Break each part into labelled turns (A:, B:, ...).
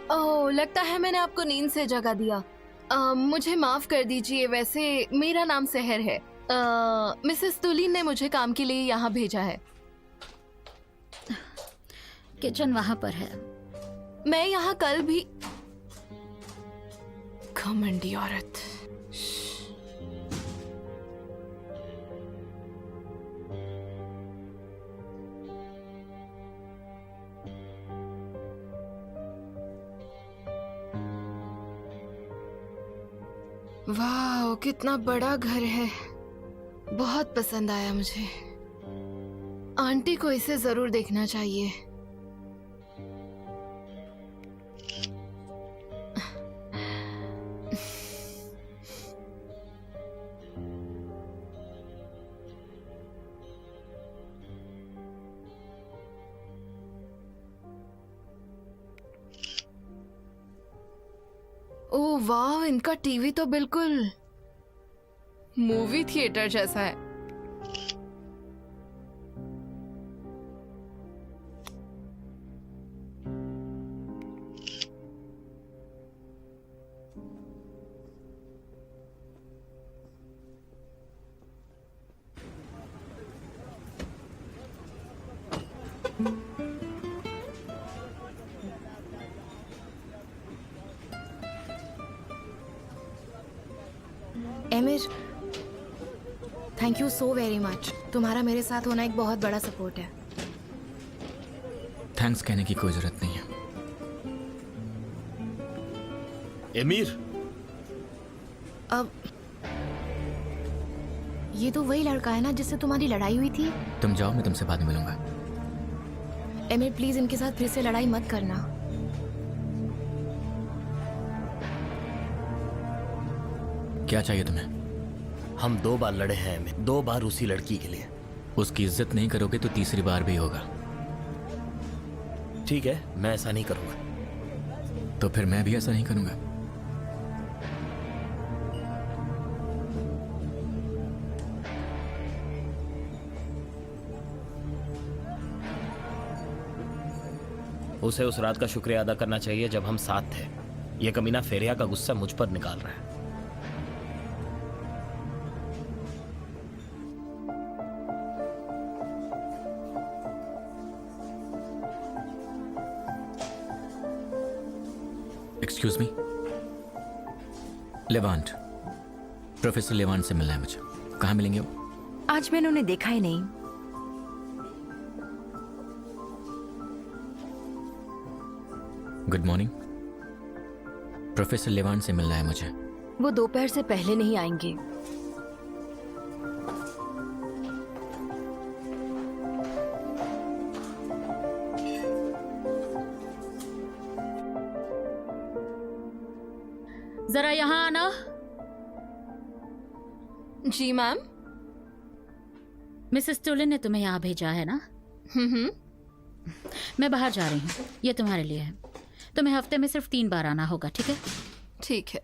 A: ओह, लगता है मैंने आपको नींद से जगा दिया। मुझे माफ कर दीजिए, वैसे मेरा नाम सहर है। मिसेस तुलीन ने मुझे काम के लिए यहाँ भेजा है।
B: किचन वहां पर है।
A: मैं यहाँ कल भी। घमंडी औरत। वाह, कितना बड़ा घर है। बहुत पसंद आया मुझे। आंटी को इसे जरूर देखना चाहिए। ओह वाह, इनका टीवी तो बिल्कुल मूवी थिएटर जैसा है।
C: Emir, thank you so very much. तुम्हारा मेरे साथ होना एक बहुत बड़ा सपोर्ट है।
D: थैंक्स कहने की कोई जरूरत नहीं है।
E: एमिर,
C: अब ये तो वही लड़का है ना जिससे तुम्हारी लड़ाई हुई थी?
D: तुम जाओ, मैं तुमसे बाद में मिलूंगा।
C: एमिर प्लीज इनके साथ फिर से लड़ाई मत करना।
D: क्या चाहिए तुम्हें?
E: हम 2 बार लड़े हैं एमिर, 2 बार उसी लड़की के लिए।
D: उसकी इज्जत नहीं करोगे तो तीसरी बार भी होगा।
E: ठीक है, मैं ऐसा नहीं करूंगा।
D: तो फिर मैं भी ऐसा नहीं करूंगा।
E: उसे उस रात का शुक्रिया अदा करना चाहिए जब हम साथ थे। यह कमीना फेरिया का गुस्सा मुझ पर निकाल रहा है।
D: Excuse me, Levant, professor Levant से मिलना है मुझे। कहाँ मिलेंगे वो?
F: आज मैंने उन्हें देखा ही नहीं।
D: गुड मॉर्निंग, प्रोफेसर लेवांट से मिलना है मुझे।
F: वो दोपहर से पहले नहीं आएंगे।
B: जरा यहाँ आना।
A: जी मैम।
B: मिसेस तुलिन ने तुम्हें यहाँ भेजा है ना? मैं बाहर जा रही हूँ, ये तुम्हारे लिए है। तुम्हें हफ्ते में सिर्फ 3 बार आना होगा, ठीक है?
A: ठीक है।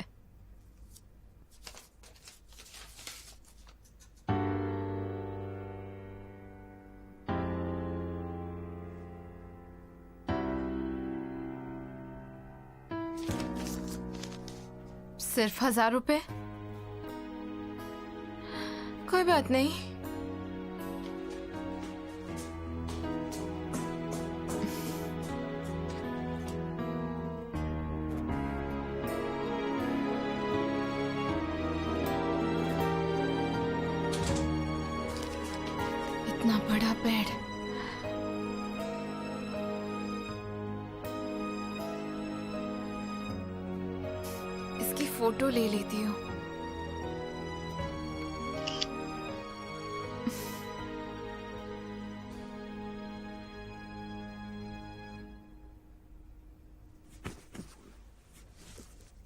A: सिर्फ 1000 रुपए? कोई बात नहीं। इतना बड़ा बेड। इसकी फोटो ले लेती हूँ।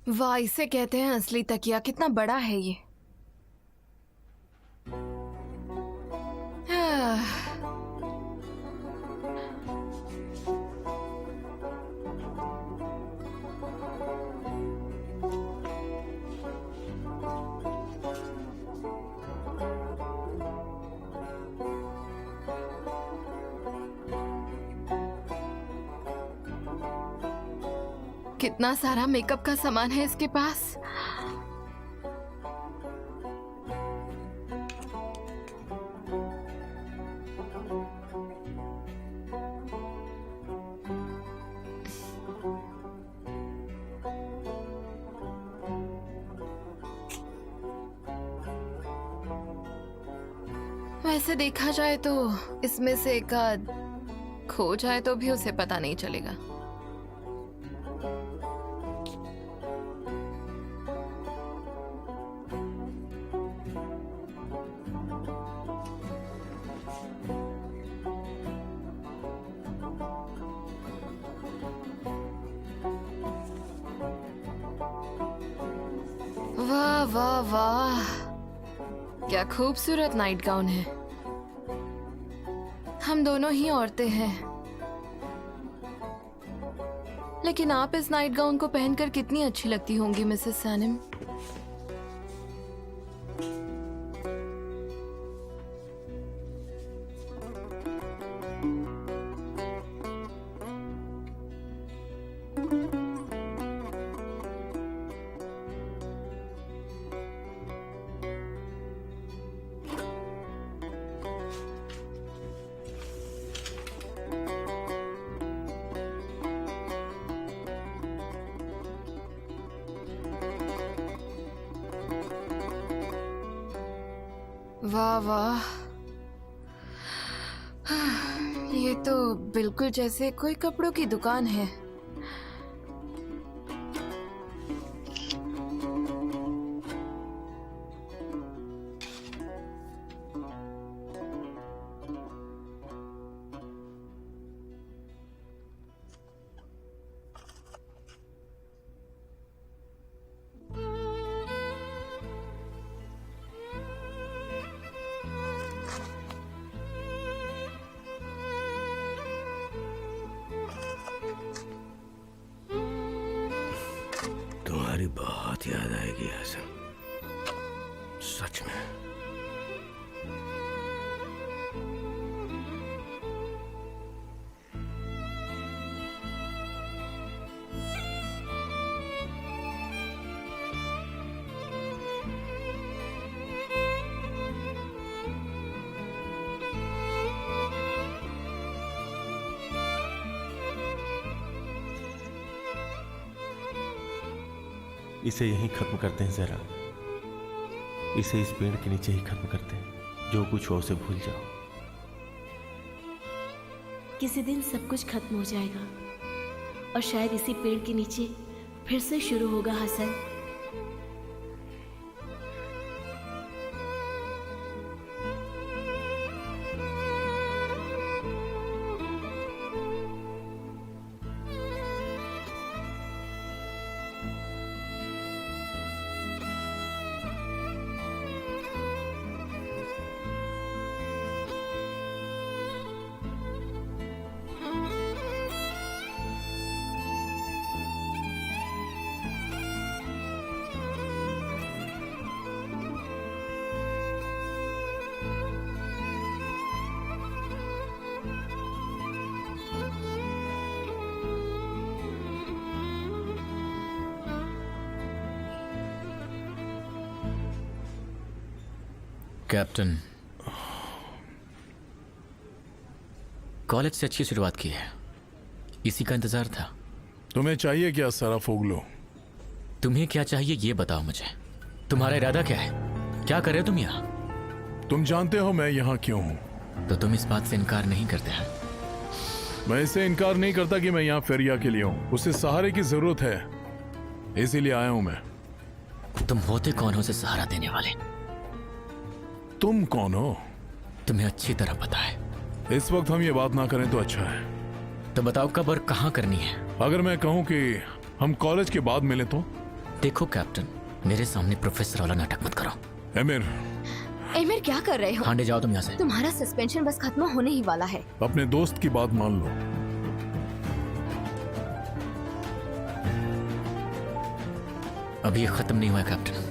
A: वाह, इसे कहते हैं असली तकिया। कितना बड़ा है ये। कितना सारा मेकअप का सामान है इसके पास। वैसे देखा जाए तो इसमें से एक आध खो जाए तो भी उसे पता नहीं चलेगा। वाह वाह वाह, क्या खूबसूरत नाइट गाउन है। हम दोनों ही औरतें हैं, लेकिन आप इस नाइट गाउन को पहनकर कितनी अच्छी लगती होंगी मिसेस सैनिम। वाह वाह, ये तो बिल्कुल जैसे कोई कपड़ों की दुकान है।
G: तुम्हारी बहुत याद आएगी हसन, सच में।
H: इसे यहीं खत्म करते हैं जरा, इसे इस पेड़ के नीचे ही खत्म करते हैं। जो कुछ हो उसे भूल जाओ।
I: किसी दिन सब कुछ खत्म हो जाएगा और शायद इसी पेड़ के नीचे फिर से शुरू होगा हसन।
D: कैप्टन, कॉलेज से अच्छी शुरुआत की है, इसी का इंतजार था।
J: तुम्हें चाहिए क्या सारा फोगलो?
D: तुम्हें क्या चाहिए ये बताओ मुझे। तुम्हारा इरादा क्या है? क्या कर रहे हो तुम यहाँ?
J: तुम जानते हो मैं यहाँ क्यों हूँ।
D: तो तुम इस बात से इनकार नहीं करते हैं?
J: मैं इससे इनकार नहीं करता कि मैं यहाँ फेरिया के लिए हूँ। उसे सहारे की जरूरत है, इसीलिए आया हूँ मैं।
D: तुम होते कौन हो उसे सहारा देने वाले?
J: तुम कौन हो?
D: तुम्हें अच्छी तरह पता है।
J: इस वक्त हम ये बात ना करें तो अच्छा है।
D: तो बताओ कब और कहाँ करनी है?
J: अगर मैं कहूँ कि हम कॉलेज के बाद मिले तो?
D: देखो कैप्टन, मेरे सामने प्रोफेसर वाला नाटक मत करो।
J: एमिर,
F: एमिर क्या कर रहे हो?
D: हांडे जाओ तुम यहाँ से।
F: तुम्हारा सस्पेंशन बस खत्म होने ही वाला है।
J: अपने दोस्त की बात मान लो।
D: अभी ये खत्म नहीं हुआ कैप्टन।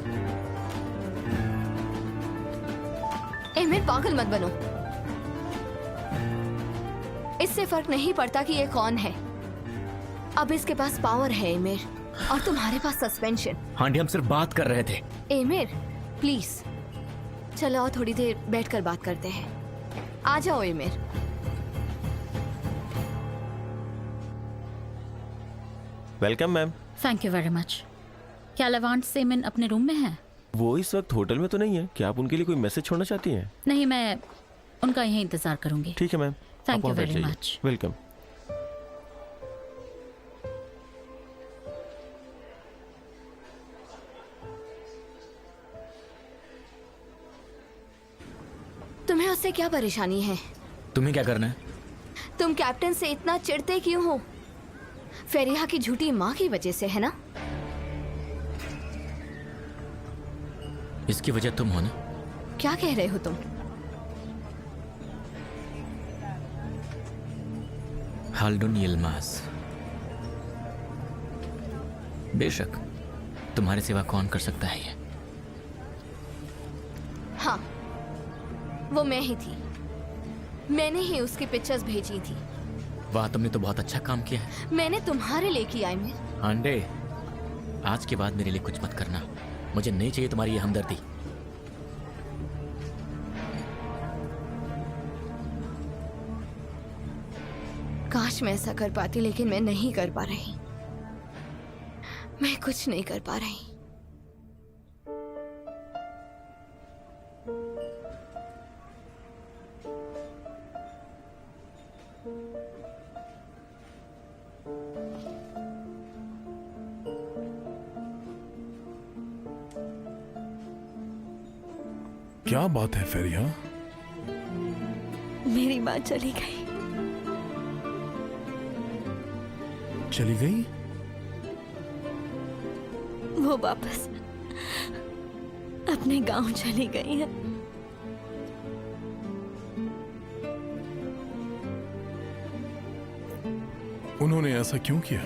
F: एमिर पागल मत बनो, इससे फर्क नहीं पड़ता कि ये कौन है। अब इसके पास पावर है एमिर, और तुम्हारे पास सस्पेंशन।
D: आंटी हम सिर्फ बात कर रहे थे।
F: एमिर प्लीज चलो और थोड़ी देर बैठकर बात करते हैं। आ जाओ emir.
H: Welcome ma'am.
B: Thank you very much. क्या लेवांट सेमिन अपने रूम में है?
H: वो इस वक्त होटल में तो नहीं है। क्या आप उनके लिए कोई मैसेज छोड़ना चाहती हैं?
B: नहीं, मैं उनका यहीं इंतजार करूंगी।
H: ठीक है मैम।
B: Thank
H: आप
B: you
H: वहाँ बैठ
B: very
H: जाइए।
B: much.
H: वेलकम।
F: तुम्हें उससे क्या परेशानी है?
D: तुम्हें क्या करना है?
F: तुम कैप्टन से इतना चिढ़ते क्यों हो? फेरिया की झूठी माँ की वजह से, है ना?
D: इसकी वजह तुम हो ना?
F: क्या कह रहे हो तुम?
D: हाल्डुन यिल्माज। बेशक तुम्हारे सिवा कौन कर सकता है ये?
F: हाँ, वो मैं ही थी। मैंने ही उसकी पिक्चर्स भेजी थी।
D: वाह, तुमने तो बहुत अच्छा काम किया है।
F: मैंने तुम्हारे लिए किया एमिर।
D: आंडे, आज के बाद मेरे लिए कुछ मत करना। मुझे नहीं चाहिए तुम्हारी ये हमदर्दी।
F: काश मैं ऐसा कर पाती, लेकिन मैं नहीं कर पा रही। मैं कुछ नहीं कर पा रही।
J: क्या बात है फेरिया?
I: मेरी माँ चली गई।
J: चली गई?
I: वो वापस अपने गांव चली गई है।
J: उन्होंने ऐसा क्यों किया?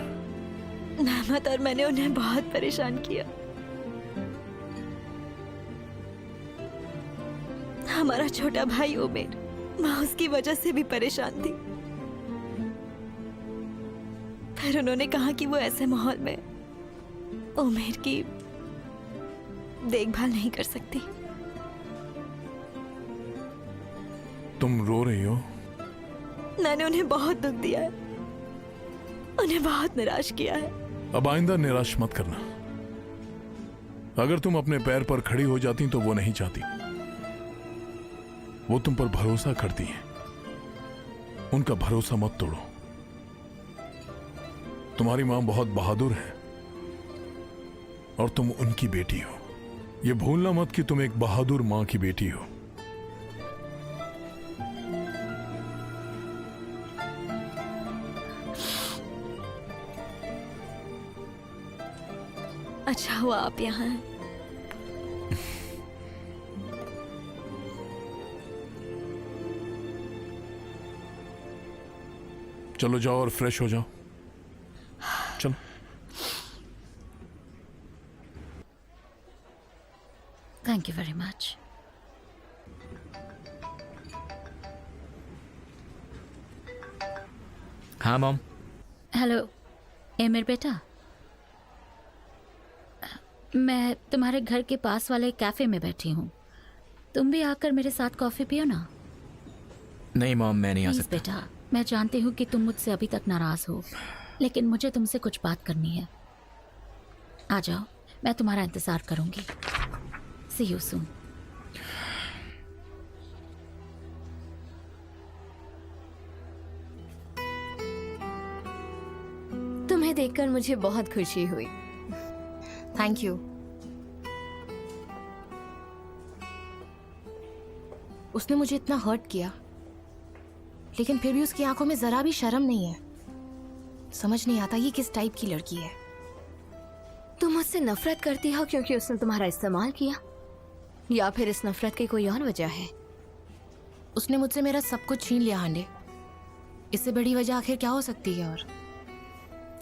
I: नहमत और मैंने उन्हें बहुत परेशान किया। हमारा छोटा भाई उमेर, माँ उसकी वजह से भी परेशान थी। फिर उन्होंने कहा कि वो ऐसे माहौल में उमेर की देखभाल नहीं कर सकती।
J: तुम रो रही हो?
I: मैंने उन्हें बहुत दुख दिया है, उन्हें बहुत निराश किया है।
J: अब आइंदा निराश मत करना। अगर तुम अपने पैर पर खड़ी हो जाती तो वो नहीं चाहती। वो तुम पर भरोसा करती हैं। उनका भरोसा मत तोड़ो। तुम्हारी मां बहुत बहादुर है और तुम उनकी बेटी हो। यह भूलना मत कि तुम एक बहादुर मां की बेटी हो।
I: अच्छा हुआ आप यहाँ हैं।
J: चलो जाओ और फ्रेश हो जाओ। चलो।
B: Thank you very much.
D: हाँ मॉम।
B: हेलो एमिर बेटा, मैं तुम्हारे घर के पास वाले कैफे में बैठी हूँ। तुम भी आकर मेरे साथ कॉफी पियो ना।
D: नहीं मॉम, मैं नहीं आ
B: प्लीज
D: सकता।
B: बेटा, मैं जानती हूँ कि तुम मुझसे अभी तक नाराज हो, लेकिन मुझे तुमसे कुछ बात करनी है। आ जाओ, मैं तुम्हारा इंतजार करूंगी। सी यू सून।
F: तुम्हें देखकर मुझे बहुत खुशी हुई।
C: Thank you. उसने मुझे इतना हर्ट किया, लेकिन फिर भी उसकी आंखों में जरा भी शर्म नहीं है। समझ नहीं आता ये किस टाइप की लड़की है।
F: तुम मुझसे नफरत करती हो क्योंकि उसने तुम्हारा इस्तेमाल किया, या फिर इस नफरत की कोई और वजह है?
C: उसने मुझसे मेरा सब कुछ छीन लिया हांडे। इससे बड़ी वजह आखिर क्या हो सकती है? और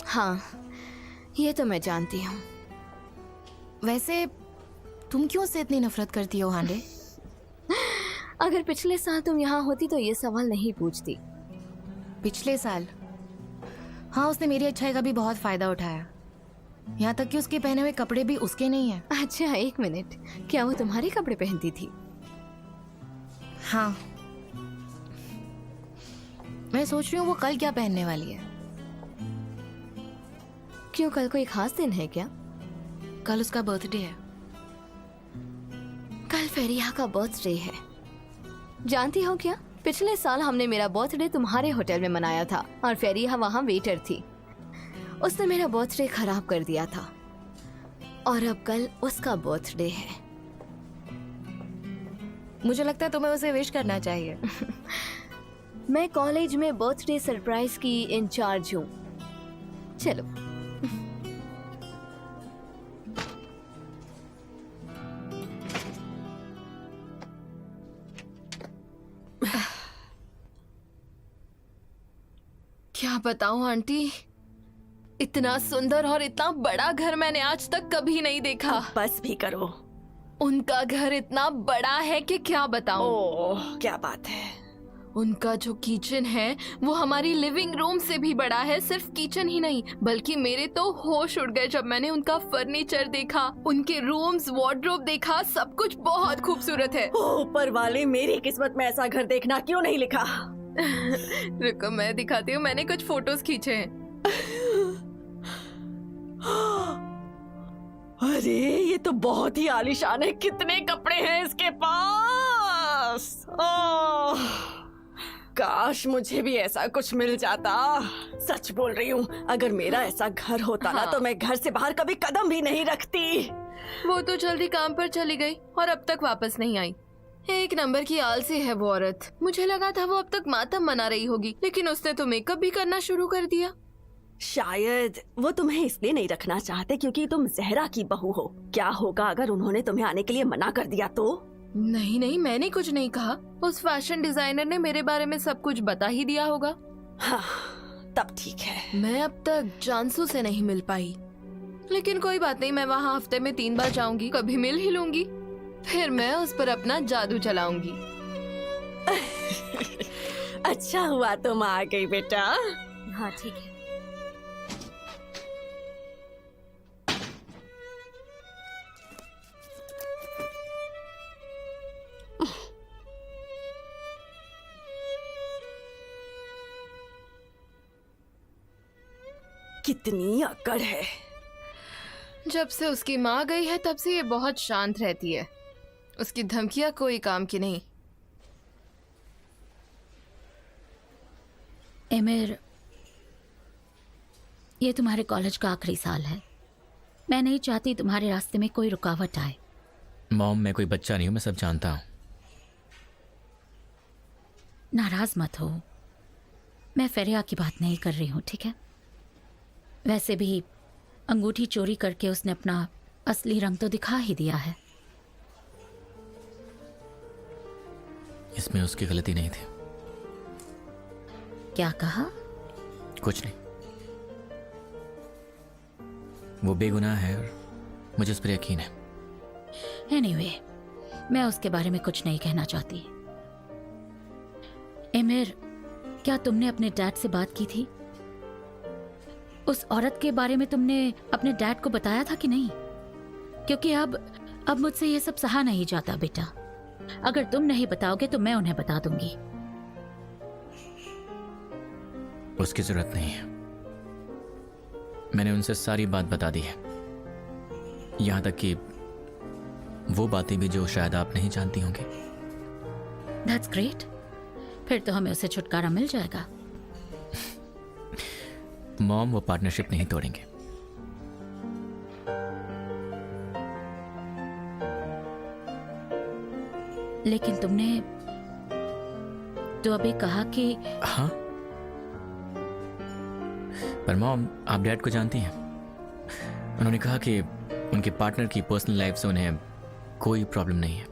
F: हाँ, ये तो मैं जानती हूँ।
C: वैसे तुम क्यों उससे इतनी नफरत करती हो हांडे?
F: अगर पिछले साल तुम यहाँ होती तो ये सवाल नहीं पूछती।
C: पिछले साल? हाँ, उसने मेरी अच्छाई का भी बहुत फायदा उठाया। यहाँ तक कि उसके पहने हुए कपड़े भी उसके नहीं हैं।
F: अच्छा, एक मिनट, क्या वो तुम्हारे कपड़े पहनती थी?
C: हाँ, मैं सोच रही हूँ वो कल क्या पहनने वाली है।
F: क्यों, कल कोई खास दिन है क्या?
C: कल उसका बर्थडे है।
F: कल फेरिया का बर्थडे है। जानती हो क्या, पिछले साल हमने मेरा बर्थडे तुम्हारे होटल में मनाया था और फेरिया वहाँ वेटर थी। उसने मेरा बर्थडे खराब कर दिया था और अब कल उसका बर्थडे है।
C: मुझे लगता है तुम्हें उसे विश करना चाहिए।
F: मैं कॉलेज में बर्थडे सरप्राइज की इंचार्ज हूँ। चलो।
A: क्या बताऊं आंटी, इतना सुंदर और इतना बड़ा घर मैंने आज तक कभी नहीं देखा।
K: बस भी करो।
A: उनका घर इतना बड़ा है कि क्या बताऊं।
K: ओह, क्या बात है।
A: उनका जो किचन है वो हमारी लिविंग रूम से भी बड़ा है। सिर्फ किचन ही नहीं बल्कि मेरे तो होश उड़ गए जब मैंने उनका फर्नीचर देखा, उनके रूम्स, वार्डरोब देखा। सब कुछ बहुत खूबसूरत है।
K: ऊपर वाले, मेरी किस्मत में ऐसा घर देखना क्यों नहीं लिखा।
A: रुको मैं दिखाती हूँ, मैंने कुछ फोटोज खींचे हैं।
K: अरे ये तो बहुत ही आलीशान है। कितने कपड़े हैं इसके पास। ओह, काश मुझे भी ऐसा कुछ मिल जाता। सच बोल रही हूँ, अगर मेरा ऐसा घर होता ना तो मैं घर से बाहर कभी कदम भी नहीं रखती।
A: वो तो जल्दी काम पर चली गई और अब तक वापस नहीं आई। एक नंबर की आलसी है वो औरत। मुझे लगा था वो अब तक मातम मना रही होगी, लेकिन उसने तो मेकअप भी करना शुरू कर दिया।
K: शायद वो तुम्हें इसलिए नहीं रखना चाहते क्योंकि तुम जहरा की बहू हो। क्या होगा अगर उन्होंने तुम्हें आने के लिए मना कर दिया तो?
A: नहीं नहीं, मैंने कुछ नहीं कहा। उस फैशन डिजाइनर ने मेरे बारे में सब कुछ बता ही दिया होगा।
K: हाँ, तब ठीक है।
A: मैं अब तक जानसू से नहीं मिल पाई, लेकिन कोई बात नहीं, मैं वहाँ हफ्ते में 3 बार जाऊंगी, कभी मिल ही लूंगी। फिर मैं उस पर अपना जादू चलाऊंगी।
K: अच्छा हुआ तुम आ गई बेटा।
F: हाँ ठीक है।
K: कितनी अकड़ है।
A: जब से उसकी माँ गई है तब से ये बहुत शांत रहती है। उसकी धमकियां कोई काम की नहीं।
B: एमिर, ये तुम्हारे कॉलेज का आखिरी साल है। मैं नहीं चाहती तुम्हारे रास्ते में कोई रुकावट आए।
D: मॉम, मैं कोई बच्चा नहीं हूं, मैं सब जानता हूं।
B: नाराज मत हो, मैं फेरिया की बात नहीं कर रही हूँ, ठीक है? वैसे भी अंगूठी चोरी करके उसने अपना असली रंग तो दिखा ही दिया है।
D: इसमें उसकी गलती नहीं थी।
B: क्या कहा?
D: कुछ नहीं, वो बेगुनाह है और मुझे उस पर यकीन है।
B: एनीवे, मैं उसके बारे में कुछ नहीं कहना चाहती। एमिर, क्या तुमने अपने डैड से बात की थी? उस औरत के बारे में तुमने अपने डैड को बताया था कि नहीं? क्योंकि अब मुझसे ये सब सहा नहीं जाता बेटा। अगर तुम नहीं बताओगे तो मैं उन्हें बता दूंगी।
D: उसकी जरूरत नहीं है, मैंने उनसे सारी बात बता दी है, यहां तक कि वो बातें भी जो शायद आप नहीं जानती होंगी।
B: That's great. फिर तो हमें उससे छुटकारा मिल जाएगा।
D: मॉम, वो पार्टनरशिप नहीं तोड़ेंगे।
B: लेकिन तुमने तो अभी कहा कि
D: हाँ, पर मॉम, आप डैड को जानती हैं। उन्होंने कहा कि उनके पार्टनर की पर्सनल लाइफ से उन्हें कोई प्रॉब्लम नहीं है।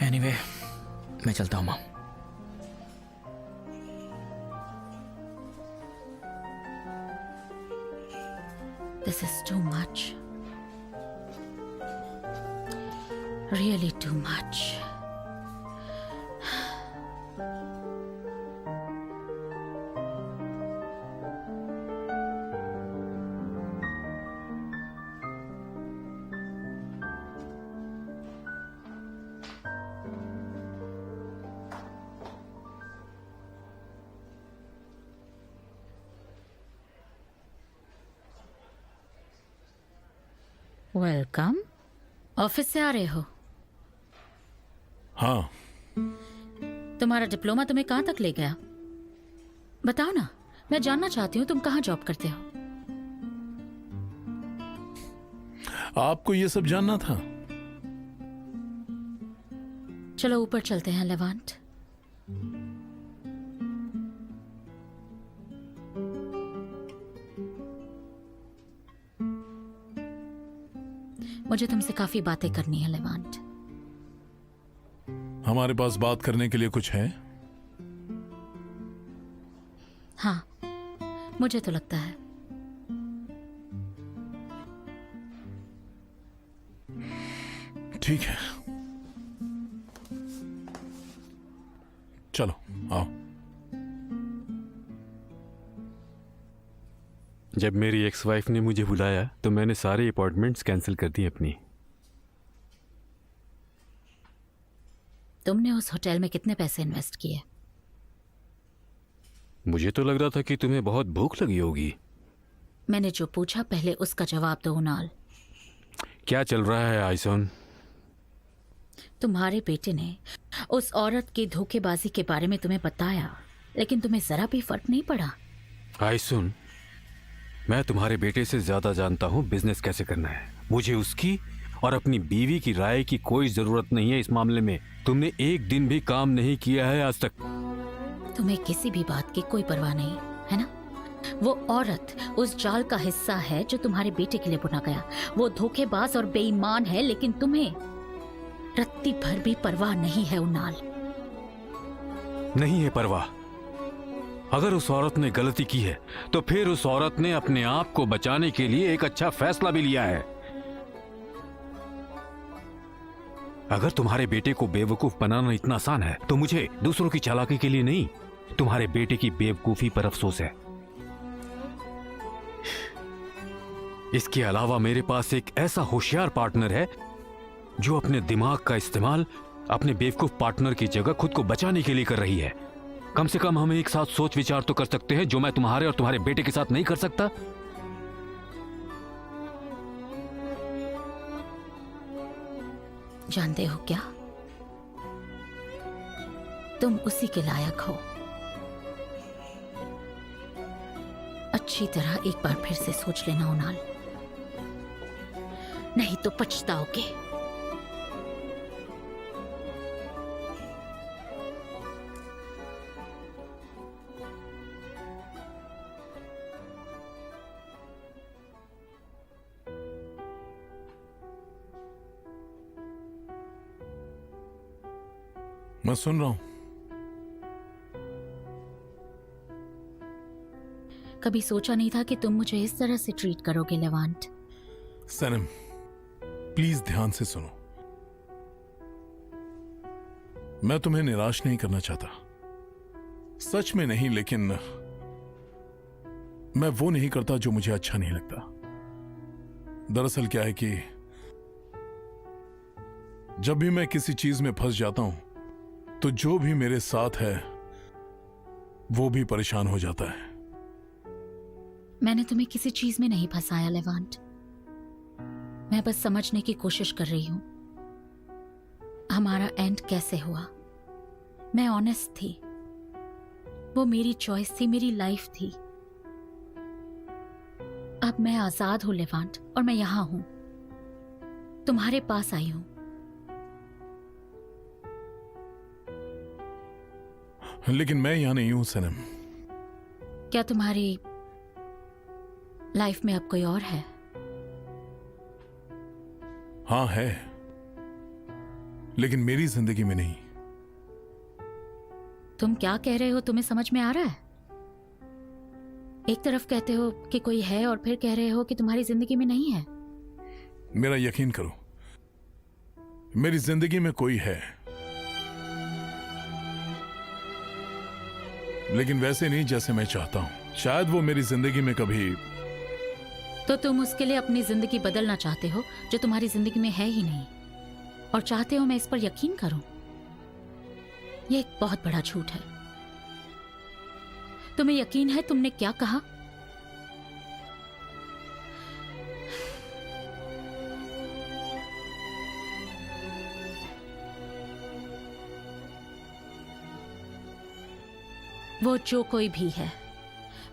D: एनीवे, मैं चलता हूं mom.
B: This is too much. Really too much. Welcome. Office से आ रहे हो?
J: हाँ,
B: तुम्हारा डिप्लोमा तुम्हें कहाँ तक ले गया? बताओ ना, मैं जानना चाहती हूँ तुम कहाँ जॉब करते हो।
J: आपको ये सब जानना था?
B: चलो ऊपर चलते हैं लेवांट। मुझे तुमसे काफी बातें करनी है लेवांट।
J: हमारे पास बात करने के लिए कुछ है?
B: हाँ, मुझे तो लगता है।
J: ठीक है, चलो आओ।
L: जब मेरी एक्स वाइफ ने मुझे बुलाया तो मैंने सारे अपॉइंटमेंट्स कैंसिल कर दी अपनी।
B: तुमने उस होटल में कितने पैसे इन्वेस्ट किए?
L: मुझे तो लग रहा था कि तुम्हें बहुत भूख लगी होगी।
B: मैंने जो पूछा पहले उसका जवाब दो उनाल।
L: क्या चल रहा है आइसोन?
B: तुम्हारे बेटे ने उस औरत की धोखेबाजी के बारे में तुम्हें बताया, लेकिन तुम्हें जरा भी फर्क नहीं पड़ा।
L: आइसोन, मैं तुम्हारे बेटे से ज्यादा जानता हूँ बिजनेस कैसे करना है। मुझे उसकी और अपनी बीवी की राय की कोई जरूरत नहीं है इस मामले में। तुमने एक दिन भी काम नहीं किया है आज तक।
B: तुम्हें किसी भी बात की कोई परवाह नहीं है ना? वो औरत उस जाल का हिस्सा है जो तुम्हारे बेटे के लिए बुना गया। वो धोखेबाज और बेईमान है, लेकिन तुम्हें रत्ती भर भी परवाह नहीं है उनाल।
L: नहीं है परवाह। अगर उस औरत ने गलती की है तो फिर उस औरत ने अपने आप को बचाने के लिए एक अच्छा फैसला भी लिया है। अगर तुम्हारे बेटे को बेवकूफ बनाना इतना आसान है तो मुझे दूसरों की चालाकी के लिए नहीं, तुम्हारे बेटे की बेवकूफी पर अफसोस है। इसके अलावा मेरे पास एक ऐसा होशियार पार्टनर है जो अपने दिमाग का इस्तेमाल अपने बेवकूफ पार्टनर की जगह खुद को बचाने के लिए कर रही है। कम से कम हम एक साथ सोच विचार तो कर सकते हैं, जो मैं तुम्हारे और तुम्हारे बेटे के साथ नहीं कर सकता।
B: जानते हो क्या, तुम उसी के लायक हो। अच्छी तरह एक बार फिर से सोच लेना उनाल, नहीं तो पछताओगे।
J: मैं सुन रहा हूं।
B: कभी सोचा नहीं था कि तुम मुझे इस तरह से ट्रीट करोगे लेवांट।
J: सनम, प्लीज ध्यान से सुनो। मैं तुम्हें निराश नहीं करना चाहता, सच में नहीं, लेकिन मैं वो नहीं करता जो मुझे अच्छा नहीं लगता। दरअसल क्या है कि जब भी मैं किसी चीज में फंस जाता हूं तो जो भी मेरे साथ है वो भी परेशान हो जाता है।
B: मैंने तुम्हें किसी चीज में नहीं फंसाया लेवांट। मैं बस समझने की कोशिश कर रही हूं हमारा एंड कैसे हुआ। मैं ऑनेस्ट थी, वो मेरी चॉइस थी, मेरी लाइफ थी। अब मैं आजाद हूं लेवांट, और मैं यहां हूं, तुम्हारे पास आई हूं।
J: लेकिन मैं यहां नहीं हूं सनम।
B: क्या तुम्हारी लाइफ में अब कोई और है?
J: हां है, लेकिन मेरी जिंदगी में नहीं।
B: तुम क्या कह रहे हो, तुम्हें समझ में आ रहा है? एक तरफ कहते हो कि कोई है और फिर कह रहे हो कि तुम्हारी जिंदगी में नहीं है।
J: मेरा यकीन करो, मेरी जिंदगी में कोई है, लेकिन वैसे नहीं जैसे मैं चाहता हूं। शायद वो मेरी जिंदगी में कभी।
B: तो तुम उसके लिए अपनी जिंदगी बदलना चाहते हो जो तुम्हारी जिंदगी में है ही नहीं, और चाहते हो मैं इस पर यकीन करूं? यह एक बहुत बड़ा झूठ है। तुम्हें यकीन है तुमने क्या कहा? वो जो कोई भी है,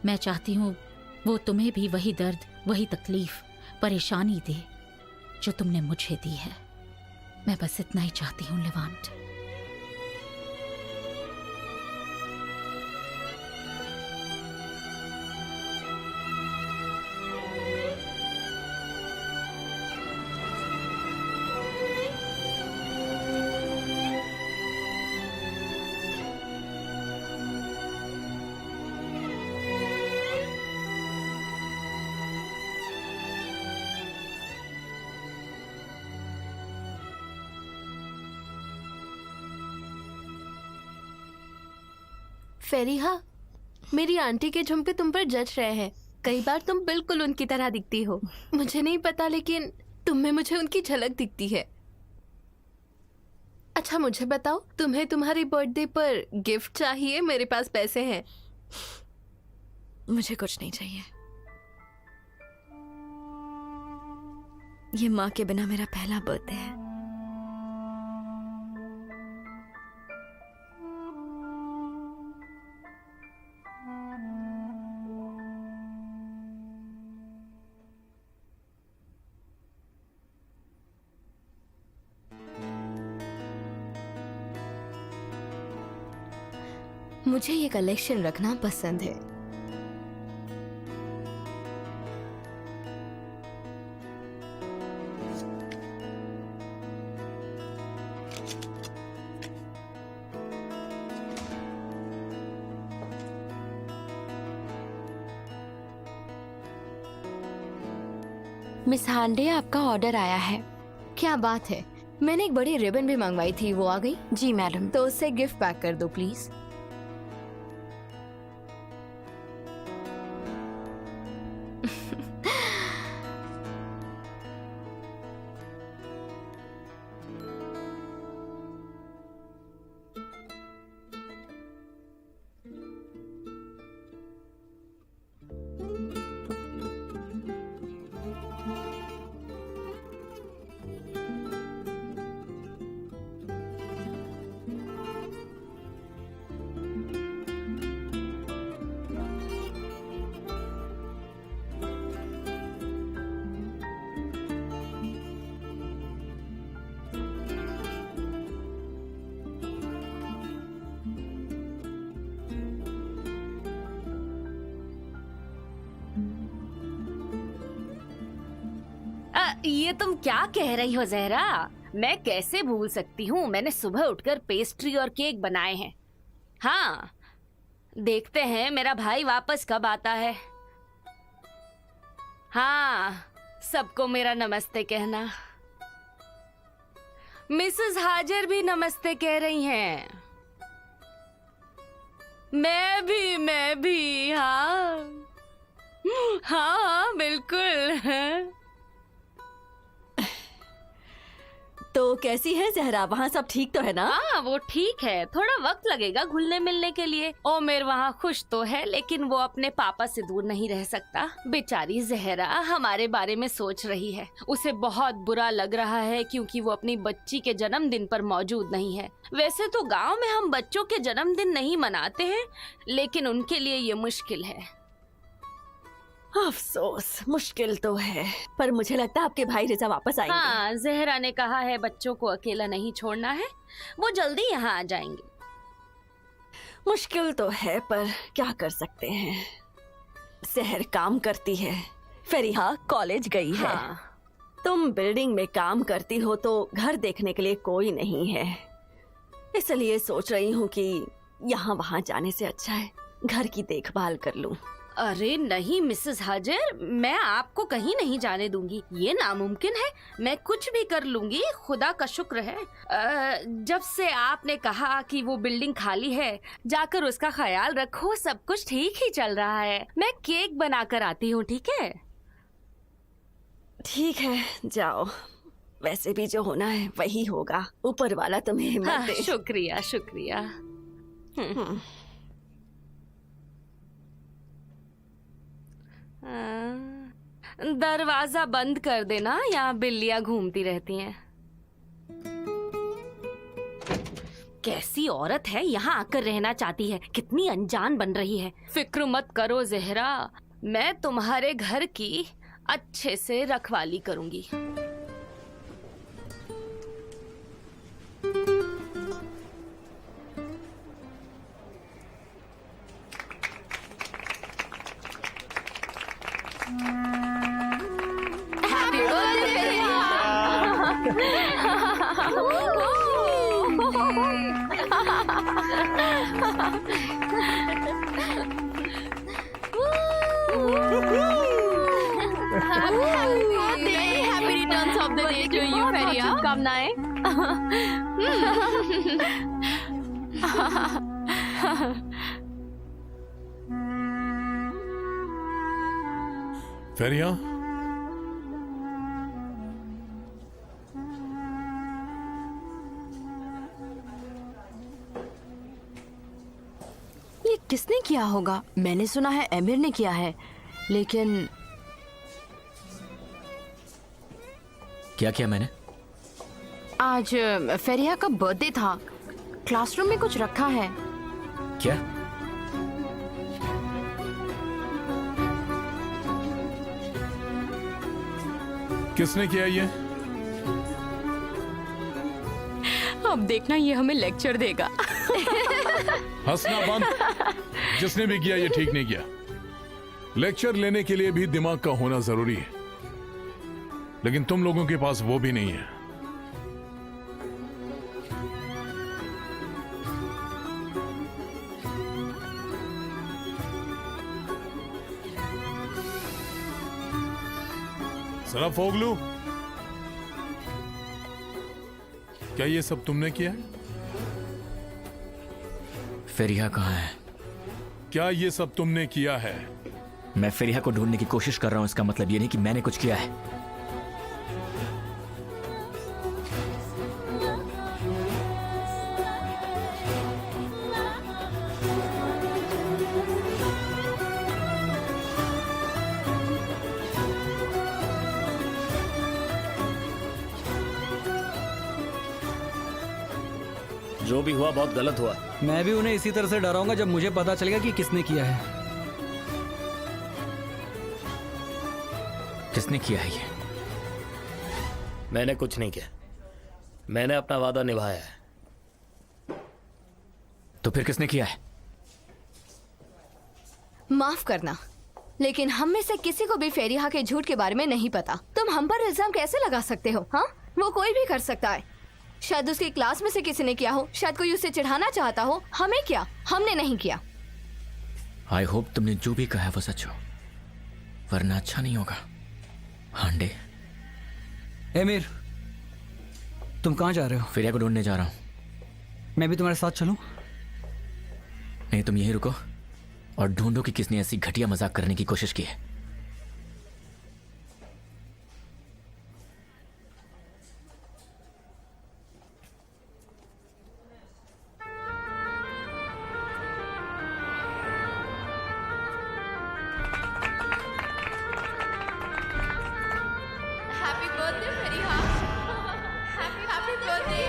B: मैं चाहती हूँ वो तुम्हें भी वही दर्द, वही तकलीफ, परेशानी दे जो तुमने मुझे दी है। मैं बस इतना ही चाहती हूँ लेवांट।
A: फेरिहा, मेरी आंटी के झुमके तुम पर जच रहे हैं। कई बार तुम बिल्कुल उनकी तरह दिखती हो। मुझे नहीं पता, लेकिन तुम में मुझे उनकी झलक दिखती है। अच्छा मुझे बताओ, तुम्हें तुम्हारी बर्थडे पर गिफ्ट चाहिए? मेरे पास पैसे हैं।
F: मुझे कुछ नहीं चाहिए। ये माँ के बिना मेरा पहला बर्थडे है। मुझे ये कलेक्शन रखना पसंद है।
M: मिस हांडे, आपका ऑर्डर आया है।
F: क्या बात है, मैंने एक बड़ी रिबन भी मंगवाई थी, वो आ गई?
M: जी मैडम।
F: तो उससे गिफ्ट पैक कर दो प्लीज।
B: ये तुम क्या कह रही हो जहरा? मैं कैसे भूल सकती हूँ, मैंने सुबह उठकर पेस्ट्री और केक बनाए हैं। हाँ, देखते हैं मेरा भाई वापस कब आता है। हाँ, सबको मेरा नमस्ते कहना। मिसेस हाजिर भी नमस्ते कह रही हैं। मैं भी हाँ हाँ बिल्कुल।
K: तो कैसी है जहरा? वहाँ सब ठीक तो है ना?
B: हाँ वो ठीक है, थोड़ा वक्त लगेगा घुलने मिलने के लिए। ओमेर वहाँ खुश तो है, लेकिन वो अपने पापा से दूर नहीं रह सकता। बेचारी जहरा हमारे बारे में सोच रही है। उसे बहुत बुरा लग रहा है क्योंकि वो अपनी बच्ची के जन्मदिन पर मौजूद नहीं है। वैसे तो गांव में हम बच्चों के जन्मदिन नहीं मनाते हैं, लेकिन उनके लिए ये मुश्किल है।
K: अफसोस, मुश्किल तो है, पर मुझे लगता है आपके भाई रिजा वापस आएंगे।
B: हाँ, जहरा ने कहा है बच्चों को अकेला नहीं छोड़ना है, वो जल्दी यहाँ आ जाएंगे।
K: मुश्किल तो है, पर क्या कर सकते हैं। शहर काम करती है, फेरिहा कॉलेज गई है।
B: हाँ।
K: तुम बिल्डिंग में काम करती हो तो घर देखने के लिए कोई नहीं है, इसलिए सोच रही हूँ कि यहाँ वहाँ जाने से अच्छा है घर की देखभाल कर लूँ।
B: अरे नहीं मिसेस हाजिर, मैं आपको कहीं नहीं जाने दूंगी, ये नामुमकिन है। मैं कुछ भी कर लूंगी, खुदा का शुक्र है। जब से आपने कहा कि वो बिल्डिंग खाली है, जाकर उसका ख्याल रखो, सब कुछ ठीक ही चल रहा है। मैं केक बनाकर आती हूँ, ठीक है?
K: ठीक है, जाओ। वैसे भी जो होना है वही होगा, ऊपर वाला तुम्हें हिम्मत दे।
B: शुक्रिया शुक्रिया। दरवाजा बंद कर देना, यहाँ बिल्लियाँ घूमती रहती हैं।
I: कैसी औरत है, यहाँ आकर रहना चाहती है, कितनी अनजान बन रही है।
A: फिक्र मत करो जहरा, मैं तुम्हारे घर की अच्छे से रखवाली करूंगी। Happy returns of the day to you, फेरिया। शुभकामनाएं।
J: फेरिया,
M: ये किसने किया होगा? मैंने सुना है एमिर ने किया है, लेकिन
D: क्या किया मैंने?
M: आज फेरिया का बर्थडे था, क्लासरूम में कुछ रखा है।
D: क्या?
J: किसने किया ये?
M: अब देखना ये हमें लेक्चर देगा।
J: हंसना बंद। जिसने भी किया ये ठीक नहीं किया। लेक्चर लेने के लिए भी दिमाग का होना जरूरी है, लेकिन तुम लोगों के पास वो भी नहीं है। जरा फोगलू, क्या ये सब तुमने किया है?
D: फेरिया कहाँ है?
J: क्या ये सब तुमने किया है?
D: मैं फेरिया को ढूंढने की कोशिश कर रहा हूं, इसका मतलब ये नहीं कि मैंने कुछ किया है।
E: जो भी हुआ बहुत गलत हुआ।
N: मैं भी उन्हें इसी तरह से डराऊंगा जब मुझे पता चलेगा कि किसने किया है।
D: किसने किया है ये?
E: मैंने कुछ नहीं किया, मैंने अपना वादा निभाया है।
D: तो फिर किसने किया है?
F: माफ करना, लेकिन हम में से किसी को भी फेरिया के झूठ के बारे में नहीं पता। तुम हम पर इल्जाम कैसे लगा सकते हो? हाँ, वो कोई भी कर सकता है। शायद उसकी क्लास में से किसी ने किया हो, शायद कोई उसे चिढ़ाना चाहता हो। हमें क्या? हमने नहीं किया।
D: आई होप तुमने जो भी कहा है वो सच हो, वरना अच्छा नहीं होगा। हांडे।
N: एमिर, तुम कहाँ जा रहे हो?
D: फेरिया को ढूंढने जा रहा हूँ।
N: मैं भी तुम्हारे साथ चलूं?
D: नहीं, तुम यहीं रुको और ढूंढो कि किसने ऐसी घटिया मजाक करने की कोशिश की है।
A: हैप्पी बर्थडे फेरिया। Happy birthday.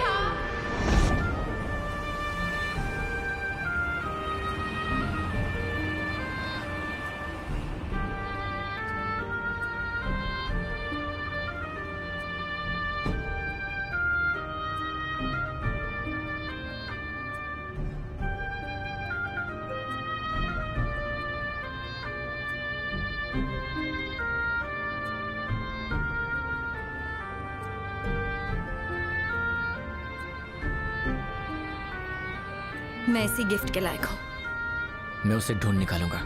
C: मैं इसी गिफ्ट के लायक हूँ।
D: मैं उसे ढूंढ निकालूंगा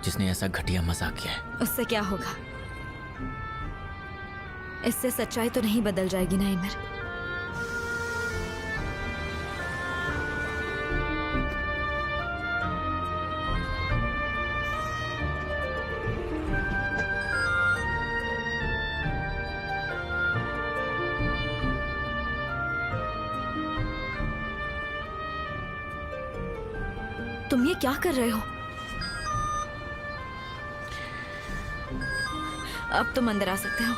D: जिसने ऐसा घटिया मजाक किया है।
C: उससे क्या होगा? इससे सच्चाई तो नहीं बदल जाएगी ना एमिर। तुम ये क्या कर रहे हो? अब तुम अंदर आ सकते हो।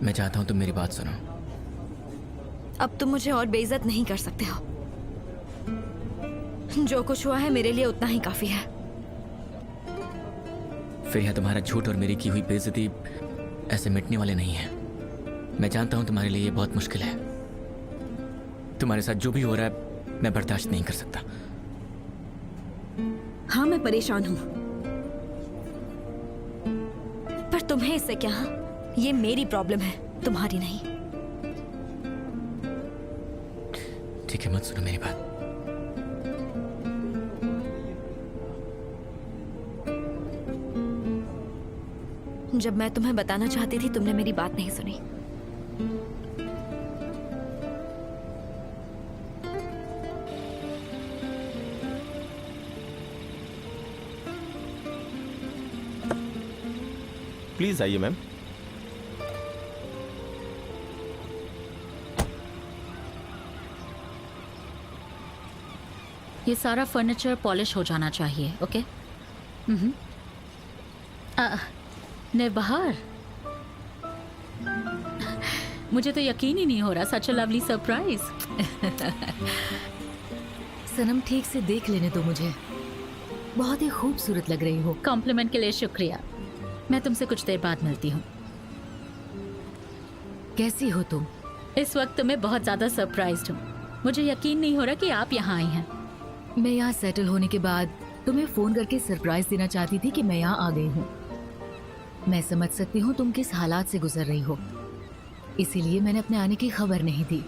D: मैं चाहता हूँ तुम मेरी बात सुनो।
O: अब तुम मुझे और बेइज्जत नहीं कर सकते हो। जो कुछ हुआ है मेरे लिए उतना ही काफी है।
D: फिर यह तुम्हारा झूठ और मेरी की हुई बेइज्जती ऐसे मिटने वाले नहीं है। मैं जानता हूं तुम्हारे लिए ये बहुत मुश्किल है। तुम्हारे साथ जो भी हो रहा है मैं बर्दाश्त नहीं कर सकता।
O: हाँ, मैं परेशान हूँ, पर तुम्हें इससे क्या? ये मेरी प्रॉब्लम है, तुम्हारी नहीं।
D: ठीक है, मत सुनो मेरी बात।
O: जब मैं तुम्हें बताना चाहती थी तुमने मेरी बात नहीं सुनी।
H: प्लीज आइए मैम।
B: ये सारा फर्नीचर पॉलिश हो जाना चाहिए। ओके। नेबहार, मुझे तो यकीन ही नहीं हो रहा। सच अ लवली सरप्राइज।
P: सनम, ठीक से देख लेने दो मुझे। बहुत ही खूबसूरत लग रही हो।
B: कॉम्प्लीमेंट के लिए शुक्रिया। मैं तुमसे कुछ देर बाद मिलती हूँ।
P: कैसी हो तुम?
B: इस वक्त मैं बहुत ज्यादा सरप्राइज्ड हूँ। मुझे यकीन नहीं हो रहा कि आप यहाँ आई हैं।
P: मैं यहाँ सेटल होने के बाद तुम्हें फोन करके सरप्राइज देना चाहती थी कि मैं यहाँ आ गई हूँ। मैं समझ सकती हूँ तुम किस हालात से गुजर रही हो, इसीलिए मैंने अपने आने की खबर नहीं दी।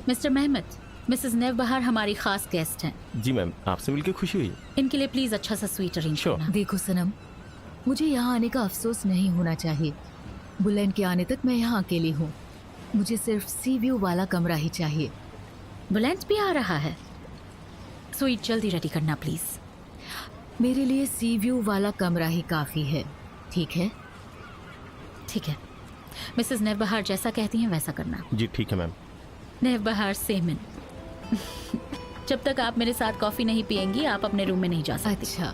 B: मिस्टर मेहमद, मिसेस नेबहार हमारी खास गेस्ट हैं।
H: जी मैम, आपसे मिलकर खुशी हुई।
B: इनके लिए प्लीज अच्छा सा स्वीट अरेंज करना।
P: देखो सनम, मुझे यहाँ आने का अफसोस नहीं होना चाहिए। बुलेन के आने तक मैं यहाँ अकेली हूँ। मुझे सिर्फ सी व्यू वाला कमरा ही चाहिए।
B: बुलेंट भी आ रहा है। स्वीट जल्दी रेडी करना प्लीज।
P: मेरे लिए सी व्यू वाला कमरा ही काफी है। ठीक है?
B: ठीक है। मिसेस नेबहार जैसा कहती हैं वैसा करना।
H: जी ठीक है मैम।
B: नेबहार सेमन। जब तक आप मेरे साथ कॉफी नहीं पिएंगी आप अपने रूम में नहीं जा सकती।
P: अच्छा,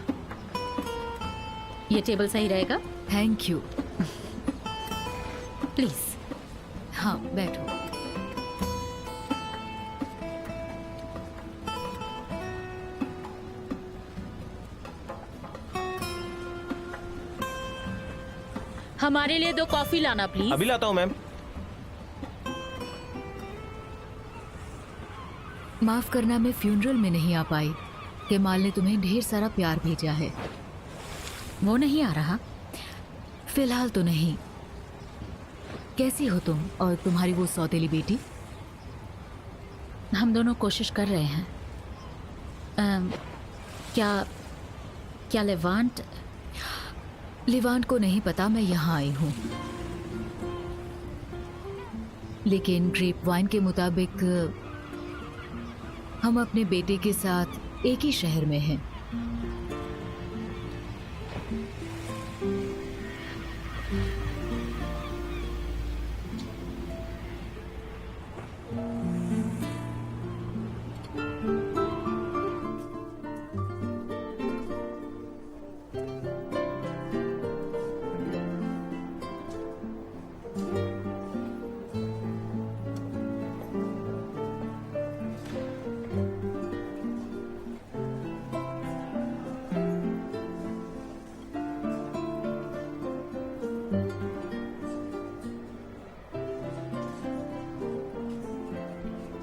B: ये टेबल सही रहेगा?
P: Thank you.
B: प्लीज।
P: हाँ, बैठो।
B: हमारे लिए 2 कॉफी लाना प्लीज।
H: अभी लाता हूँ मैम।
P: माफ करना, मैं फ्यूनरल में नहीं आ पाई। केमाल ने तुम्हें ढेर सारा प्यार भेजा है।
B: वो नहीं आ रहा?
P: फिलहाल तो नहीं। कैसी हो तुम और तुम्हारी वो सौतेली बेटी?
B: हम दोनों कोशिश कर रहे हैं। क्या
P: लिवांट को नहीं पता मैं यहाँ आई हूँ, लेकिन ग्रेप वाइन के मुताबिक हम अपने बेटे के साथ एक ही शहर में हैं।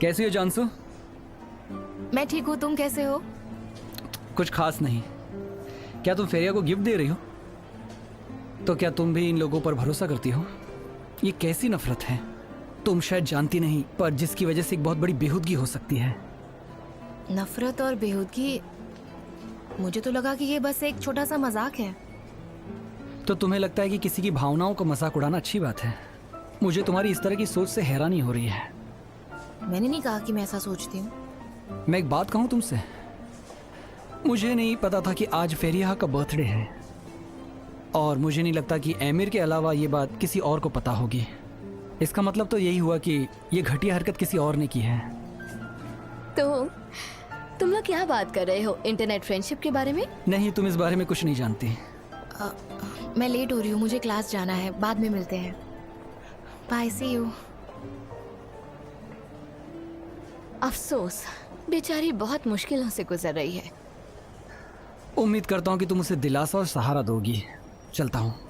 N: कैसी हो जानसू?
C: मैं ठीक हूँ, तुम कैसे हो?
N: कुछ खास नहीं। क्या तुम फेरिया को गिफ्ट दे रही हो? तो क्या तुम भी इन लोगों पर भरोसा करती हो? ये कैसी नफरत है? तुम शायद जानती नहीं, पर जिसकी वजह से एक बहुत बड़ी बेहूदगी हो सकती है।
C: नफरत और बेहूदगी? मुझे तो लगा कि ये बस एक छोटा सा मजाक है।
N: तो तुम्हें लगता है कि किसी की भावनाओं का मजाक उड़ाना अच्छी बात है? मुझे तुम्हारी इस तरह की सोच से हैरानी हो रही है।
C: मैंने नहीं कहा कि मैं ऐसा सोचती हूँ।
N: मैं एक बात कहूँ तुमसे, मुझे नहीं पता था कि आज फेरिया का बर्थडे है, और मुझे नहीं लगता कि एमिर के अलावा ये बात किसी और को पता होगी। इसका मतलब तो यही हुआ कि ये घटिया हरकत किसी और ने की है।
F: तो तुम लोग क्या बात कर रहे हो? इंटरनेट फ्रेंडशिप के बारे में?
N: नहीं, तुम इस बारे में कुछ नहीं जानती।
C: मैं लेट हो रही हूँ, मुझे क्लास जाना है, बाद में मिलते हैं। Bye, see you.
F: अफसोस, बेचारी बहुत मुश्किलों से गुजर रही है।
N: उम्मीद करता हूँ कि तुम उसे दिलासा और सहारा दोगी। चलता हूँ।